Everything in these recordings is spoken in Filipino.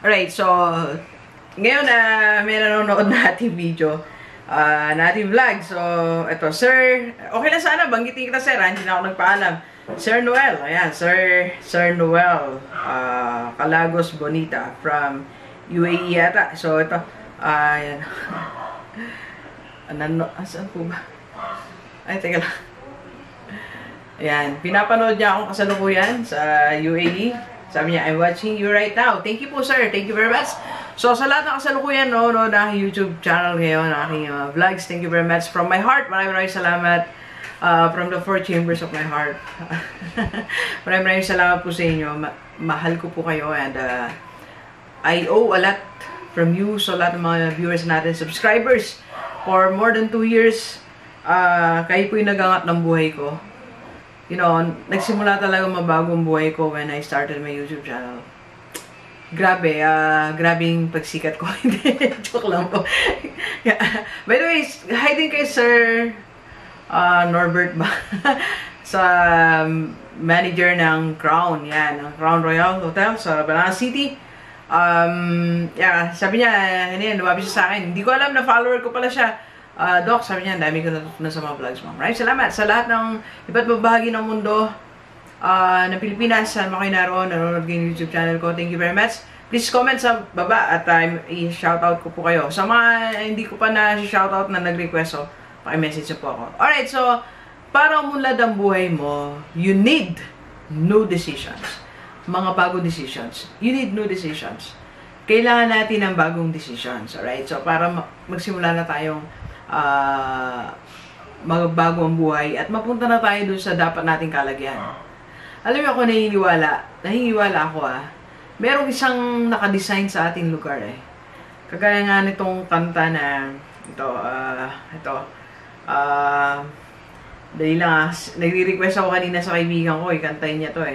Alright, so, ngayon may nanonood na ating video, na ating vlog. So, ito, sir, okay lang sana, banggitin kita, sir, hindi na ako nagpaalam. Sir Noel, ayan, Sir Noel, Calagos Bonita, from UAE yata. So, ito, ayan. Saan po ba? Ay, teka lang. Ayan, pinapanood niya akong kasalukuyan sa UAE. Sabi niya, I'm watching you right now. Thank you po, sir. Thank you very much. So, sa lahat ng kasalukuyan, no, na aking YouTube channel ngayon, na aking vlogs, thank you very much. From my heart, maraming salamat. From the four chambers of my heart. Maraming salamat po sa inyo. Mahal ko po kayo. And I owe a lot from you. So, lahat ng mga viewers natin, subscribers, for more than 2 years, kayo po yung nagangat ng buhay ko. You know, nagsimula talaga mabagong buhay ko when I started my YouTube channel. Grabe, grabing pagsikat ko. Hindi, joke lang po. By the way, hi din kay Sir Norbert ba? Sa manager ng Crown, yan, ng Crown Royal Hotel sa Banana City. Yeah, sabi niya, lumapit siya sa akin. Hindi ko alam na follower ko pala siya. Doc, sabi niya, dami ko natutunan sa mga vlogs mo. Maraming salamat sa lahat ng iba't bahagi ng mundo ng Pilipinas. Saan mo kayo naroon, nanonood kayo ng YouTube channel ko. Thank you very much. Please comment sa baba at i-shoutout ko po kayo. Sa mga hindi ko pa na-shoutout na nag-request, so paki-message po ako. Alright, so para umunlad ang buhay mo, you need new decisions. Mga bagong decisions. You need new decisions. Kailangan natin ng bagong decisions. Alright, so para magsimula na tayong magbago ang buhay at mapunta na tayo dun sa dapat nating kalagyan. Alam mo ako, naniniwala ako merong isang nakadesign sa ating lugar kagaya nga nitong kanta na ito dahil lang nagre-request ako kanina sa kaibigan ko kantahin niya to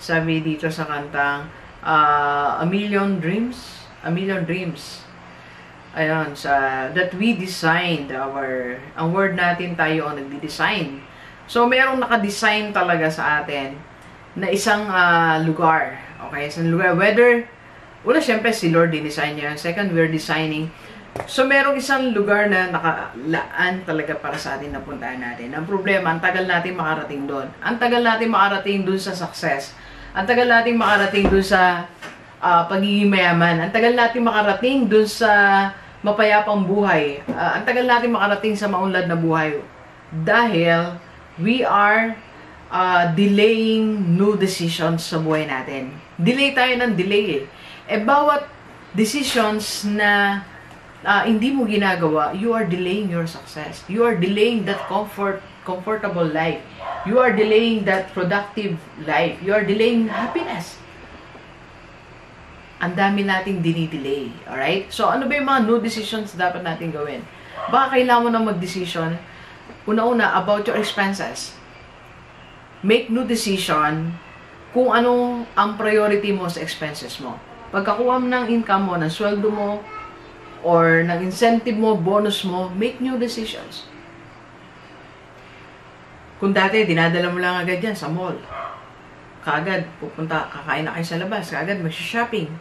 sabi dito sa kantang A Million Dreams. Ayun, that we designed ang word natin, tayo ang nagdi-design. So, merong naka-design talaga sa atin na isang lugar. Okay, isang lugar. Whether, una, syempre, si Lord din-design niya. Second, we're designing. So, merong isang lugar na nakalaan talaga para sa atin na puntahan natin. Ang problema, ang tagal natin makarating doon. Ang tagal natin makarating doon sa success. Ang tagal natin makarating doon sa pagiging mayaman. Ang tagal natin makarating doon sa mapayapang buhay. Ang tagal natin makarating sa maunlad na buhay. Dahil we are delaying new decisions sa buhay natin. Delay tayo ng delay bawat decisions na hindi mo ginagawa, you are delaying your success. You are delaying that comfortable life. You are delaying that productive life. You are delaying happiness. Ang dami nating dinidelay. Alright? So, ano ba yung mga new decisions dapat natin gawin? Baka kailangan mo na mag-decision, una-una, about your expenses. Make new decision kung ano ang priority mo sa expenses mo. Pagkakuha mo ng income mo, ng sweldo mo, or ng incentive mo, bonus mo, make new decisions. Kung dati, dinadala mo lang agad yan sa mall. Kaagad, pupunta, kakain na kayo sa labas, kaagad mag-shopping.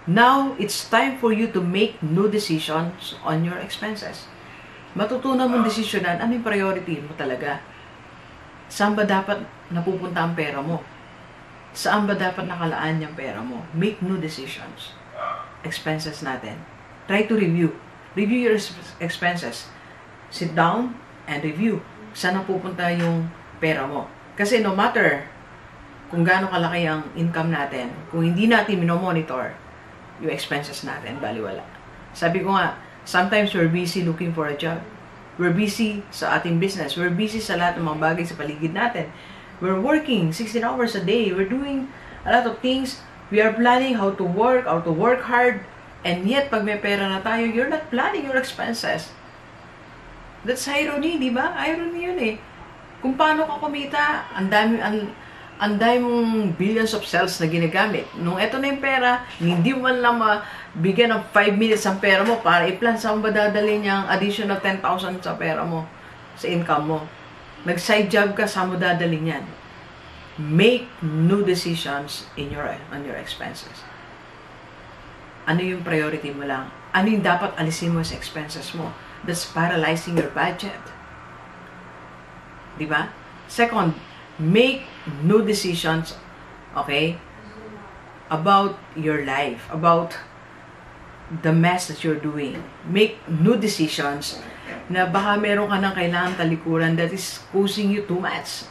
Now, it's time for you to make new decisions on your expenses. Matutunan mong desisyonan, ano yung priority mo talaga? Saan ba dapat napupunta ang pera mo? Saan ba dapat nakalaan yung pera mo? Make new decisions. Expenses natin. Try to review. Review your expenses. Sit down and review. Saan napupunta yung pera mo? Kasi no matter kung gaano kalaki ang income natin, kung hindi natin minomonitor yung expenses natin, baliwala. Sabi ko nga, sometimes we're busy looking for a job. We're busy sa ating business. We're busy sa lahat ng mga bagay sa paligid natin. We're working 16 hours a day. We're doing a lot of things. We are planning how to work hard, and yet, pag may pera na tayo, you're not planning your expenses. That's irony, di ba? Irony yun Kung paano ka kumita, ang dami mong billions of cells na ginagamit. Nung eto na yung pera, hindi mo man lang mabigyan ng 5 minutes ang pera mo para i-plan saan ba dadalhin yung additional 10,000 sa pera mo, sa income mo. Nag-side job ka, saan mo dadalhin yan? Make new decisions on your expenses. Ano yung priority mo lang? Ano yung dapat alisin mo sa expenses mo? That's paralyzing your budget. Diba? Second, make new decisions, okay, about your life, about the mess that you're doing. Make new decisions na baka meron ka ng kailangan talikuran that is causing you too much.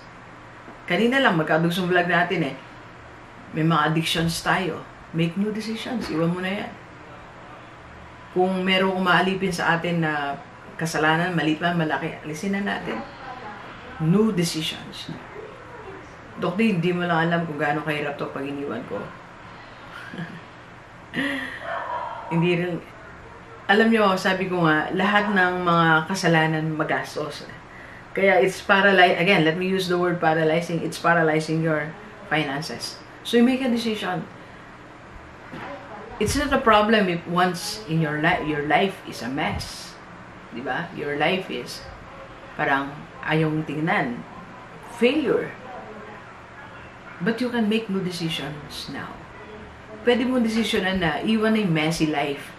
Kanina lang, magkadugsong vlog natin may mga addictions tayo. Make new decisions. Iwan mo na yan. Kung merong umaalipin sa atin na kasalanan, maliit man, malaki, alisin na natin. New decisions. Dokdi, hindi mo lang alam kung gaano kahirap to pag iniwan ko. Hindi rin, alam nyo, sabi ko nga, lahat ng mga kasalanan magastos. Kaya it's paralyzing, again, let me use the word paralyzing, it's paralyzing your finances. So you make a decision. It's not a problem if once in your life is a mess. Diba? Your life is parang ayong tingnan. Failure. But you can make new decisions now. Pwede mong desisyonan na iwan na yung messy life.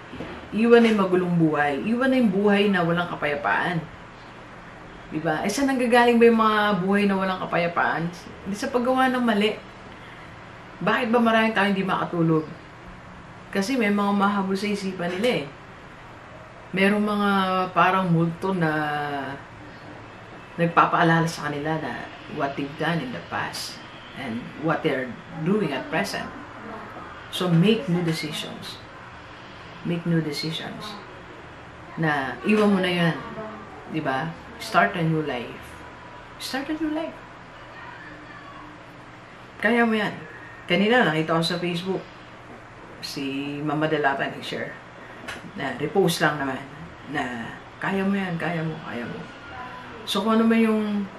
Iwan na yung magulong buhay. Iwan na yung buhay na walang kapayapaan. Diba? Saan nanggagaling ba yung mga buhay na walang kapayapaan? Hindi sa paggawa ng mali. Bakit ba maraming tao hindi makatulog? Kasi may mga mahabol sa isipan nila Merong mga parang multo na nagpapaalala sa kanila na what they've done in the past and what they're doing at present. So make new decisions. Make new decisions. Na iwan mo na yan. Diba? Start a new life. Start a new life. Kaya mo yan. Kanina nakita ko sa Facebook, si Mama Delata nag-share na repost lang naman na kaya mo yan, kaya mo. So kung ano man yung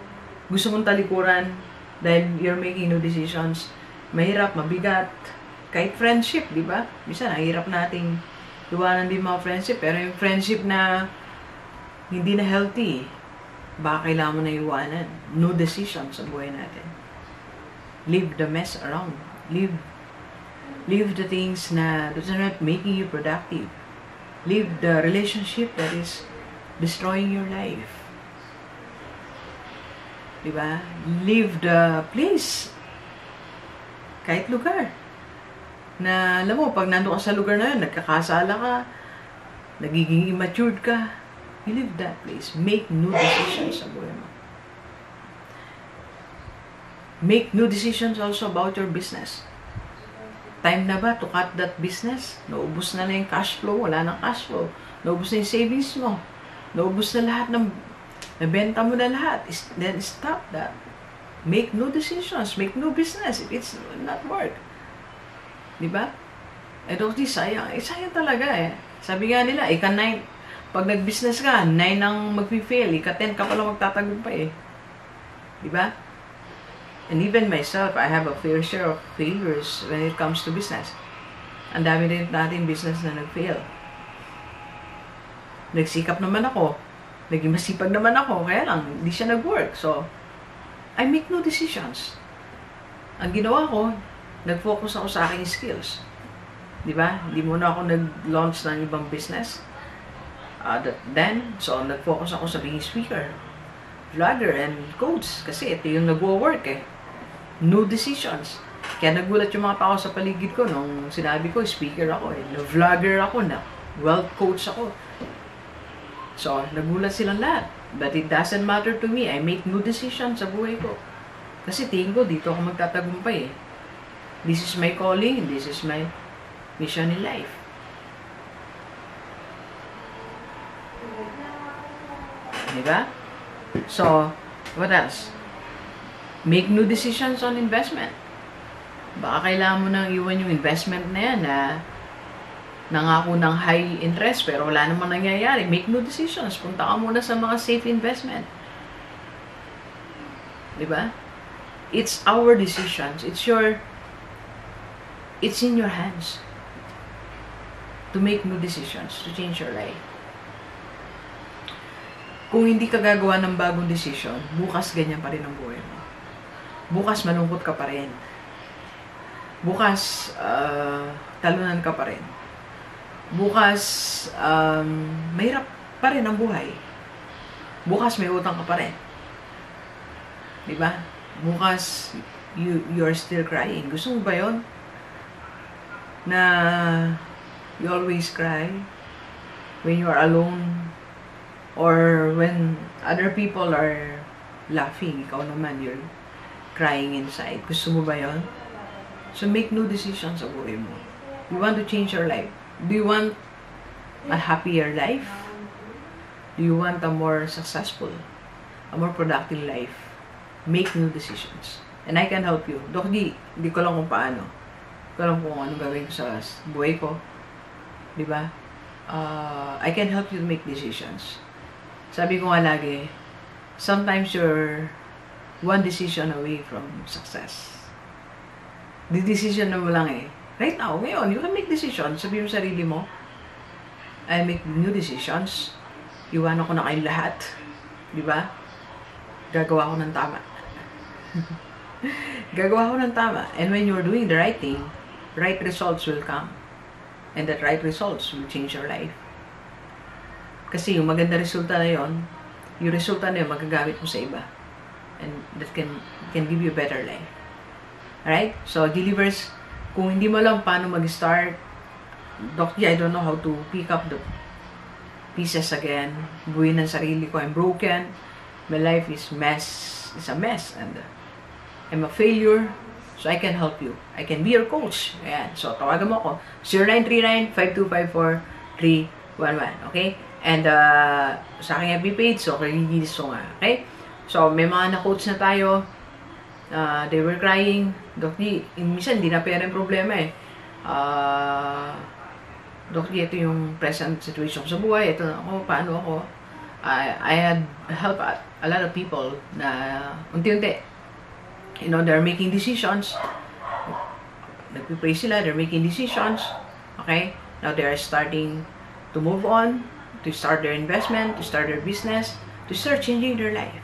gusto mong talikuran dahil you're making new decisions, mahirap, mabigat, kahit friendship, di ba? Minsan, nahirap nating iwanan din mga friendship, pero yung friendship na hindi na healthy, baka kailangan mo na iwanan. No decisions sa buhay natin. Leave the mess around. Leave the things that are not making you productive. Leave the relationship that is destroying your life. Diba? Leave the place. Kahit lugar. Na, alam mo, pag nandun ka sa lugar na yun, nagkakasala ka, nagiging immature ka, you leave that place. Make new decisions sa buhay mo. Make new decisions also about your business. Time na ba to cut that business? Naubos na yung cash flow, wala nang cash flow. Naubos na yung savings mo. Naubos na lahat ng nabenta mo na lahat. Then stop that. Make new decisions. Make new business if it's not work. Diba? Eh, dokti, sayang. Sayang talaga Sabi nga nila, ika-9, pag nag-business ka, 9 ang mag-fail. Ika-10 ka pala magtatagumpay Diba? And even myself, I have a fair share of failures when it comes to business. Ang dami rin natin business na nag-fail. Nagsikap naman ako. Naging masipag naman ako. Kaya lang, hindi siya nag-work. So, I make no decisions. Ang ginawa ko, nag-focus ako sa aking skills. Diba? Hindi muna ako nag-launch ng ibang business. So, nag-focus ako sa being speaker, vlogger, and coach. Kasi ito yung nag-work No decisions. Kaya nagulat yung mga tao sa paligid ko nung sinabi ko, speaker ako vlogger ako wealth coach ako. So, nagulat silang lahat. But it doesn't matter to me. I make new decisions sa buhay ko. Kasi tingin ko, dito ako magtatagumpay This is my calling. This is my mission in life. Diba? So, what else? Make new decisions on investment. Baka kailangan mo nang iwan yung investment na yan na nangako ng high interest pero wala namang nangyayari. Make new decisions. Punta ka muna sa mga safe investment. Diba? It's our decisions. It's in your hands to make new decisions, to change your life. Kung hindi ka gagawa ng bagong decision, bukas ganyan pa rin ang buhay mo. Bukas malungkot ka pa rin. Bukas talunan ka pa rin. Bukas, mahirap pa rin ang buhay. Bukas may utang ka pa rin. Diba? Bukas, you're still crying. Gusto mo ba yun? Na you always cry when you are alone or when other people are laughing. Ikaw naman, you're crying inside. Gusto mo ba yun? So make new decisions sa buhay mo. You want to change your life? Do you want a happier life? Do you want a more successful, a more productive life? Make new decisions. And I can help you. Dok, di ko lang kung paano. Di ko lang kung ano gawin ko sa buhay ko. Diba? I can help you make decisions. Sabi ko nga lagi, sometimes you're one decision away from success. The decision na mo lang eh. Right now, ngayon, you can make decisions. Sabi mo sarili mo, I make new decisions. Iwanan ko na kayong lahat. Diba? Gagawa ko ng tama. Gagawa ko ng tama. And when you're doing the right thing, right results will come. And that right results will change your life. Kasi yung maganda resulta na yon, yung resulta na yun, magagamit mo sa iba. And that can give you a better life. Alright? So, Delivers, kung hindi mo alam paano mag-start, Doc G, I don't know how to pick up the pieces again. Buuin ng sarili ko. I'm broken. My life is a mess. And I'm a failure. So, I can help you. I can be your coach. Ayan. So, tawagan mo ako. 0939-5254-311. Okay? And, sa aking FB page, so, kalilis ko nga. Okay? So, may mga na-coach na tayo. They were crying. Doc D, minsan, hindi na pera yung problema eh. Doc D, ito yung present situation sa buhay. Ito ako, paano ako. I had helped a lot of people na unti-unti. You know, they're making decisions. Nagpipray sila, they're making decisions. Okay? Now they are starting to move on, to start their investment, to start their business, to start changing their life.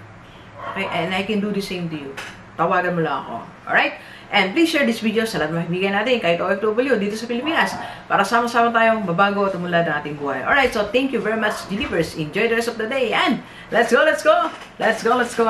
Okay? And I can do the same to you. Tawagan mo lang ako. Alright? And please share this video sa lahat ng kaibigan natin, kahit OFW dito sa Pilipinas, para sama-sama tayong mabago at umulad ng ating buhay. Alright, so thank you very much, Delivers. Enjoy the rest of the day. And let's go, let's go! Let's go, let's go!